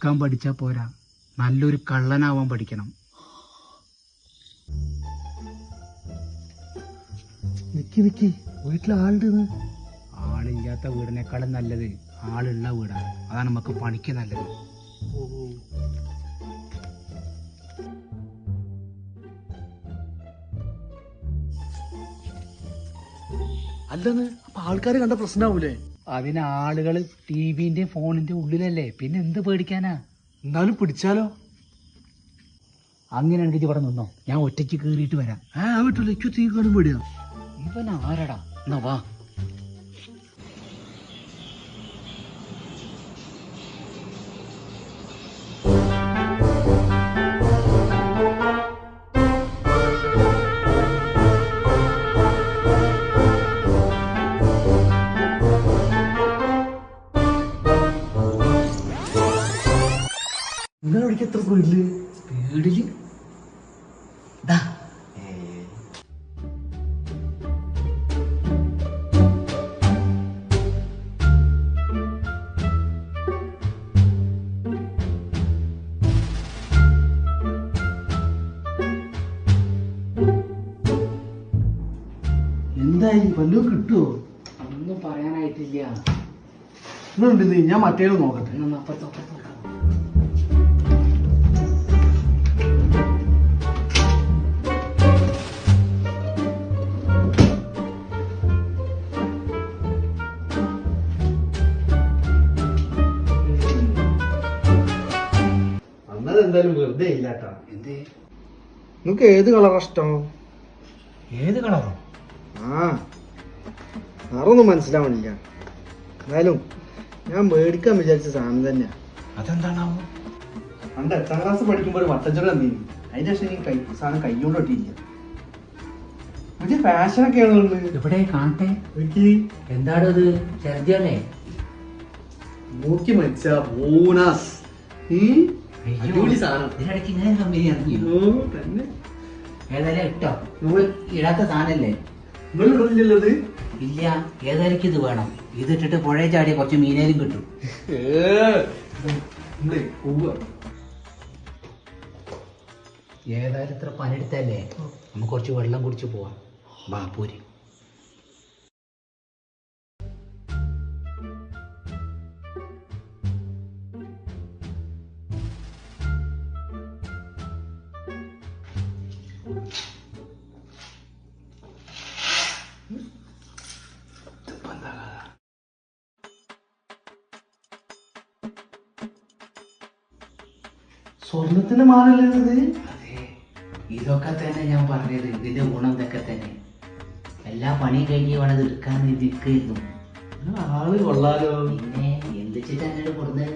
എടുക്കാൻ പഠിച്ചാ പോരാ, നല്ലൊരു കള്ളനാവാൻ പഠിക്കണം. നിക്കി വീട്ടിലാളുണ്ട്. ആളില്ലാത്ത വീടിനേക്കാളും നല്ലത് ആളുള്ള വീടാണ്. അതാണ് നമുക്ക് പണിക്ക് നല്ലത്. അല്ലെന്ന് അപ്പൊ ആൾക്കാർ കണ്ട പ്രശ്നമാവൂലേ? അതിന് ആളുകൾ ടിവിന്റെയും ഫോണിന്റെ ഉള്ളിലല്ലേ, പിന്നെ എന്ത് പേടിക്കാനാ? എന്നാലും പിടിച്ചാലോ? അങ്ങനെയാണെങ്കിൽ ഇവിടെ നിന്നോ, ഞാൻ ഒറ്റയ്ക്ക് കയറിയിട്ട് വരാം. പറ്റില്ല, എനിക്ക് തീ കാണും പേടിയാ. ഇവൻ ആരടാ? എന്നാ വാ. നിങ്ങളെ എത്ര സ്പീഡില്? സ്പീഡില് എന്തായി വല്ലതും കിട്ടുമോ? ഒന്നും പറയാനായിട്ടില്ല. നിങ്ങളുണ്ട്, ഞാൻ മറ്റേ നോക്കട്ടെ. അന്നതെന്തായാലും വെറുതെ ഇല്ലാട്ടാ. എന്തേ? നിങ്ങക്ക് ഏത് കളറാ ഇഷ്ടം? ഏത് കളറോ? നിറൊന്നും മനസ്സിലാവണില്ല. എന്നാലും ഞാൻ മേടിക്കാൻ വിചാരിച്ച സാധനം തന്നെയാ. അതെന്താണാവോ? പണ്ട് 8ാം ക്ലാസ് പഠിക്കുമ്പോൾ ഒരു വട്ടച്ചോറ് തന്നീനി. അതിന്റെ ശേഷം എനിക്ക് സാധനം കൈകൊണ്ട് ഒട്ടിയില്ല. പുതിയ ഫാഷനൊക്കെയാണ്. ഇവിടെ കാണട്ടെ. എന്താടോ ഇത്? ഛർദിയല്ലേ? നോക്കി മരിച്ച ബോണസ്. അടിപൊളി സാധനം. ഇതിനിടയ്ക്ക് ഇങ്ങനെ കമ്പനി ഇറങ്ങി തന്നെ. ഏതായാലും ഇട്ടോ, നമ്മൾ ഇടാത്ത സാധനല്ലേ? നിങ്ങൾ ഇടുന്നില്ലത്? ഇല്ല. ഏതായാലും ഇത് വേണം. ഇതിട്ടിട്ട് പുഴയിൽ ചാടിയ കുറച്ച് മീനേലും കിട്ടും. ഏതായാലും ഇത്ര പണിയെടുത്തല്ലേ, നമുക്ക് കുറച്ച് വെള്ളം കുടിച്ച് പോവാം. ബാപ്പൂര് സ്വർണത്തിന്റെ മാലല്ലേ? അതെ, ഇതൊക്കെ തന്നെ ഞാൻ പറഞ്ഞത്. ഇതിന്റെ ഗുണം ഇതൊക്കെ തന്നെ. എല്ലാ പണിയും കഴിഞ്ഞ് വേണം ഇത് എടുക്കാൻ നിൽക്കുന്നു. ആള് കൊള്ളാലോ. പിന്നെ എന്തിച്ചിട്ട് എന്നോട് കൊടുന്നത്?